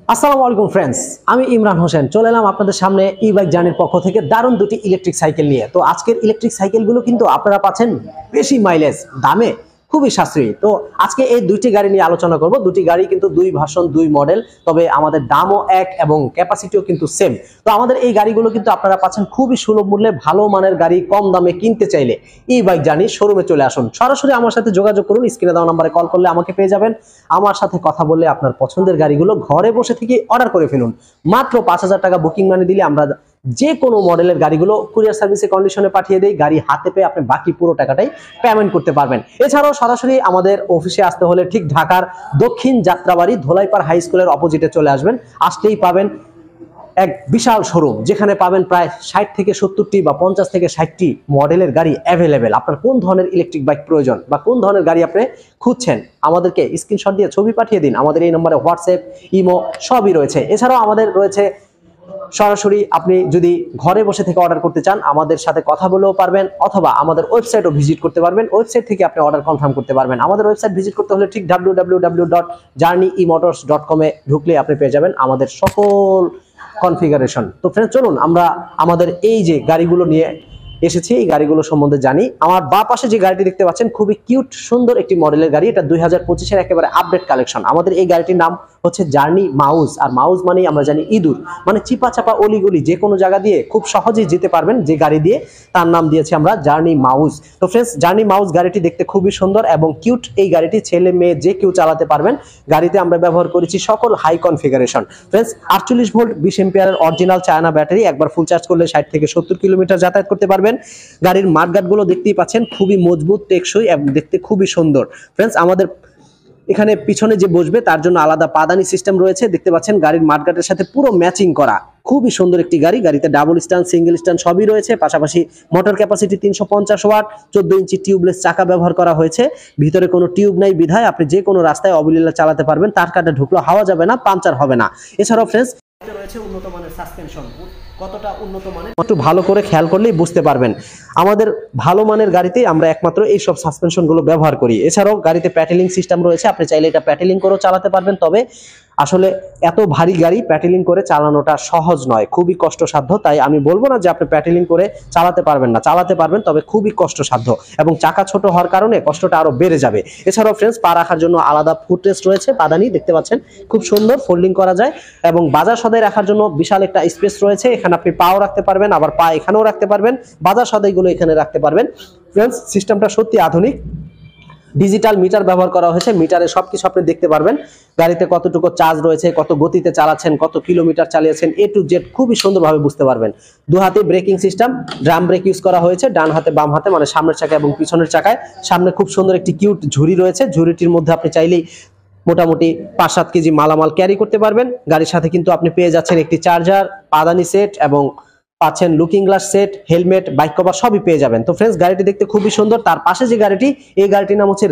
আসসালামু আলাইকুম ফ্রেন্ডস, আমি ইমরান হোসেন চলে এলাম আপনাদের সামনে ই বাইক জার্নির পক্ষ থেকে দারুণ দুটি ইলেকট্রিক সাইকেল নিয়ে। তো আজকের ইলেকট্রিক সাইকেলগুলো কিন্তু আপনারা পাচ্ছেন বেশি মাইলেজ, দামে খুবই সাশ্রয়ী। তো আজকে এই দুইটি গাড়ি নিয়ে আলোচনা করব। দুটি গাড়ি কিন্তু দুই ভার্সন, দুই মডেল, তবে আমাদের দামও এক এবং ক্যাপাসিটিও কিন্তু সেম। তো আমাদের এই গাড়িগুলো কিন্তু আপনারা পাচ্ছেন খুবই সুলভ মূল্যে। ভালো মানের গাড়ি কম দামে কিনতে চাইলে ই বাইক জার্নি শোরুমে চলে আসুন, সরাসরি আমার সাথে যোগাযোগ করুন। স্ক্রিনে দেওয়া নাম্বারে কল করলে আমাকে পেয়ে যাবেন। আমার সাথে কথা বললে আপনার পছন্দের গাড়িগুলো ঘরে বসে থেকে অর্ডার করে ফেলুন। মাত্র 5,000 টাকা বুকিং মানি দিলে আমরা যে কোনো মডেলের গাড়িগুলো কুরিয়ার সার্ভিসে কন্ডিশনে পাঠিয়ে দেই। গাড়ি হাতে পেয়ে আপনি বাকি পুরো টাকাটাই পেমেন্ট করতে পারবেন। এছাড়াও সরাসরি আমাদের অফিসে আসতে হলে ঠিক ঢাকার দক্ষিণ যাত্রাবাড়ি ধোলাইপাড় হাই স্কুলের অপোজিটে চলে আসবেন। আসলেই পাবেন এক বিশাল শোরুম, যেখানে পাবেন প্রায় 60 থেকে 70টি বা 50 থেকে 60টি মডেলের গাড়ি অ্যাভেলেবেল। আপনার কোন ধরনের ইলেকট্রিক বাইক প্রয়োজন বা কোন ধরনের গাড়ি আপনি খুঁজছেন, আমাদেরকে স্ক্রিনশট দিয়ে ছবি পাঠিয়ে দিন। আমাদের এই নম্বরে হোয়াটসঅ্যাপ, ইমো সবই রয়েছে। এছাড়াও আমাদের রয়েছে সরাসরি, আপনি যদি ঘরে বসে থেকে অর্ডার করতে চান আমাদের সাথে কথা বলেও পারবেন, অথবা আমাদের ওয়েবসাইটও ভিজিট করতে পারবেন। ওয়েবসাইট থেকে আপনি অর্ডার কনফার্ম করতে পারবেন। আমাদের ওয়েবসাইট ভিজিট করতে হলে ঠিক www.journeymotors.com এ ঢুকলে আপনি পেয়ে যাবেন আমাদের সকল কনফিগারেশন। তো ফ্রেন্ড, চলুন আমরা আমাদের এই যে গাড়িগুলো নিয়ে এসেছি এই গাড়িগুলো সম্বন্ধে জানি। আমার বা পাশে যে গাড়িটি দেখতে পাচ্ছেন খুবই কিউট সুন্দর একটি মডেলের গাড়ি। এটা 2025-এর একেবারে আপডেট কালেকশন। আমাদের এই গাড়িটির নাম হচ্ছে জার্নি মাউস। আর মাউস মানেই আমরা জানি ইঁদুর, মানে চিপা চাপা অলিগলি যে কোনো জায়গা দিয়ে খুব সহজেই যেতে পারবেন যে গাড়ি দিয়ে, তার নাম দিয়েছি আমরা জার্নি মাউস। তো ফ্রেন্ডস, জার্নি মাউস গাড়িটি দেখতে খুবই সুন্দর এবং কিউট। এই গাড়িটি ছেলে মেয়ে যে কেউ চালাতে পারবেন। গাড়িতে আমরা ব্যবহার করেছি সকল হাই কনফিগারেশন। ফ্রেন্ডস, 48 ভোল্ট 20 এম্পিয়ারের অরিজিনাল চায়না ব্যাটারি। একবার ফুল চার্জ করলে 60 থেকে 70 কিলোমিটার যাতায়াত করতে পারবেন। গাড়ির মাঠগাটগুলো দেখতেই পাচ্ছেন খুবই মজবুত, টেকসই এবং দেখতে খুবই সুন্দর। ফ্রেন্ডস, আমাদের এখানে পিছনে যে বসবে তার জন্য আলাদা পাদানি সিস্টেম রয়েছে। দেখতে পাচ্ছেন গাড়ির মাঠগাটের সাথে পুরো ম্যাচিং করা, খুবই সুন্দর একটি গাড়ি। গাড়িতে ডাবল স্ট্যান্ড, সিঙ্গেল স্ট্যান্ড সবই রয়েছে। পাশাপাশি motor capacity 350 watt, 14 inch tubeless চাকা ব্যবহার করা হয়েছে। ভিতরে কোনো টিউব নাই বিধায় আপনি যে কোনো রাস্তায় অবলীলা চালাতে পারবেন। তার কাটে ঢুকলো হাওয়া যাবে না, পাঞ্চার হবে না। এছাড়াও ফ্রেন্ডস রয়েছে উন্নত মানের সাসপেনশন। কতটা উন্নত মানের একটু ভালো করে খেয়াল করলেই বুঝতে পারবেন। আমাদের ভালো মানের গাড়িতে আমরা একমাত্র এই সব সাসপেনশন গুলো ব্যবহার করি। এছাড়াও গাড়িতে প্যাটেলিং সিস্টেম রয়েছে, আপনি চাইলে এটা প্যাটেলিং করেও চালাতে পারবেন। তবে আসলে এত ভারী গাড়ি প্যাটেলিং করে চালানোটা সহজ নয়, খুবই কষ্টসাধ্য। তাই আমি বলবো না যে আপনি প্যাটেলিং করে চালাতে পারবেন না, চালাতে পারবেন, তবে খুবই কষ্টসাধ্য এবং চাকা ছোট হওয়ার কারণে কষ্টটা আরো বেড়ে যাবে। এছাড়াও ফ্রেন্ডস, পা রাখার জন্য আলাদা ফুটরেস্ট রয়েছে, পাদানি দেখতে পাচ্ছেন খুব সুন্দর, ফোল্ডিং করা যায় এবং বাজার সদাই রাখার জন্য বিশাল একটা স্পেস রয়েছে। এখানে আপনি পাও রাখতে পারবেন, আবার পা এখানেও রাখতে পারবেন, বাজার সদাইগুলো এখানে রাখতে পারবেন। ফ্রেন্ডস, সিস্টেমটা সত্যি আধুনিক। ডিজিটাল মিটার ব্যবহার করা হয়েছে, মিটারে সবকিছু আপনি দেখতে পারবেন। গাড়িতে কতটুকু চার্জ রয়েছে, কত গতিতে চালাচ্ছেন, কত কিলোমিটার চালিয়েছেন, এ টু জেড খুবই সুন্দরভাবে বুঝতে পারবেন। দু হাতে braking system, drum brake use করা হয়েছে, ডান হাতে বাম হাতে, মানে সামনের চাকা এবং পিছনের চাকায়। সামনে খুব সুন্দর একটি কিউট ঝুড়ি রয়েছে, ঝুড়িটির মধ্যে আপনি চাইলেই মোটামুটি 5-7 কেজি মালামাল ক্যারি করতে পারবেন। গাড়ির সাথে কিন্তু আপনি পেয়ে যাচ্ছেন একটি চার্জার, পাদানি সেট এবং পাচ্ছেন looking glass set, helmet, bike cover সবই পেয়ে যাবেন। তো ফ্রেন্ডস, গাড়িটি দেখতে খুবই সুন্দর। তার পাশে যে গাড়িটি, এই গাড়িটির নাম হচ্ছে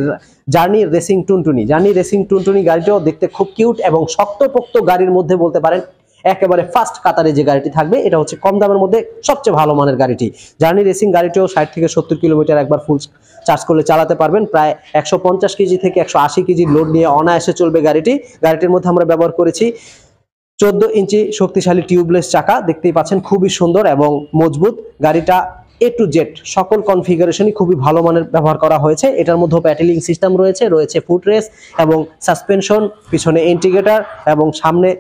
জার্নি রেসিং টুনটুনি। জার্নি রেসিং টুনটুনি গাড়িটিও দেখতে খুব কিউট এবং শক্তপোক্ত গাড়ির মধ্যে বলতে পারেন একেবারে ফার্স্ট কাতারে যে গাড়িটি থাকবে। এটা হচ্ছে কম দামের মধ্যে সবচেয়ে ভালো মানের গাড়িটি। জার্নি রেসিং গাড়িটিও 60 থেকে 70 কিলোমিটার একবার ফুল চার্জ করলে চালাতে পারবেন। প্রায় 150 কেজি থেকে 180 কেজি লোড নিয়ে অনায়াসে চলবে গাড়িটি। গাড়িটির মধ্যে আমরা ব্যবহার করেছি 14 ইঞ্চি শক্তিশালী টিউবলেস চাকা, দেখতেই পাচ্ছেন খুবই সুন্দর এবং মজবুত। গাড়িটা এ টু জেড সকল কনফিগারেশনই খুবই ভালো মানের ব্যবহার করা হয়েছে। এটার মধ্যে প্যাটেলিং সিস্টেম রয়েছে, রয়েছে ফুটরেস্ট এবং সাসপেনশন, পিছনে ইন্ডিকেটর এবং সামনে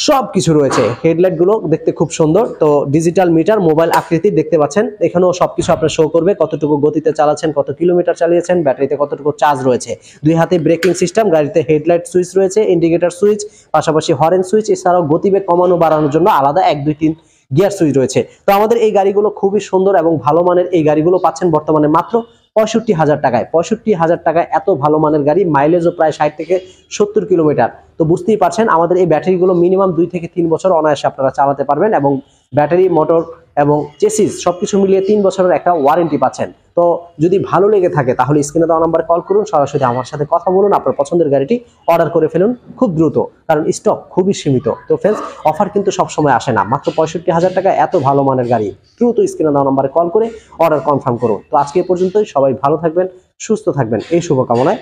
সব কিছু রয়েছে। হেডলাইট গুলো দেখতে খুব সুন্দর। তো ডিজিটাল মিটার মোবাইল আকৃতি দেখতে পাচ্ছেন, এখানেও সবকিছু আপনার শো করবে, কতটুকু গতিতে চালাচ্ছেন, কত কিলোমিটার চালিয়েছেন, ব্যাটারিতে কতটুকু চার্জ রয়েছে। 2 হাতে ব্রেকিং সিস্টেম, গাড়িতে হেডলাইট সুইচ রয়েছে, ইন্ডিকেটর সুইচ, পাশাপাশি হর্ন সুইচ। এছাড়াও গতিবেগ কমানো বাড়ানোর জন্য আলাদা 1, 2, 3 গিয়ার সুইচ রয়েছে। তো আমাদের এই গাড়িগুলো খুবই সুন্দর এবং ভালো মানের। এই গাড়িগুলো পাচ্ছেন বর্তমানে মাত্র 65,000 টাকায়। 65,000 টাকায় এত ভালো মানের গাড়ি, মাইলেজও প্রায় 60 থেকে 70 কিলোমিটার। তো বুঝতেই পারছেন আমাদের এই ব্যাটারিগুলো মিনিমাম 2 থেকে 3 বছর অনায়াসে আপনারা চালাতে পারবেন এবং ব্যাটারি, মোটর এবং চেসিস সবকিছু মিলিয়ে 3 বছরের একটা ওয়ারেন্টি পাচ্ছেন। তো যদি ভালো লেগে থাকে তাহলে স্ক্রিনে দেওয়া নাম্বারে কল করুন, সরাসরি আমার সাথে কথা বলুন, আপনার পছন্দের গাড়িটি অর্ডার করে ফেলুন খুব দ্রুত, কারণ স্টক খুবই সীমিত। তো ফ্রেন্ডস, অফার কিন্তু সবসময় আসে না। মাত্র 65,000 টাকা এত ভালো মানের গাড়ি, দ্রুত স্ক্রিনে দেওয়া নাম্বারে কল করে অর্ডার কনফার্ম করুন। তো আজকে এ পর্যন্তই, সবাই ভালো থাকবেন, সুস্থ থাকবেন এই শুভকামনায়।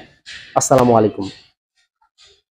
আসসালামু আলাইকুম।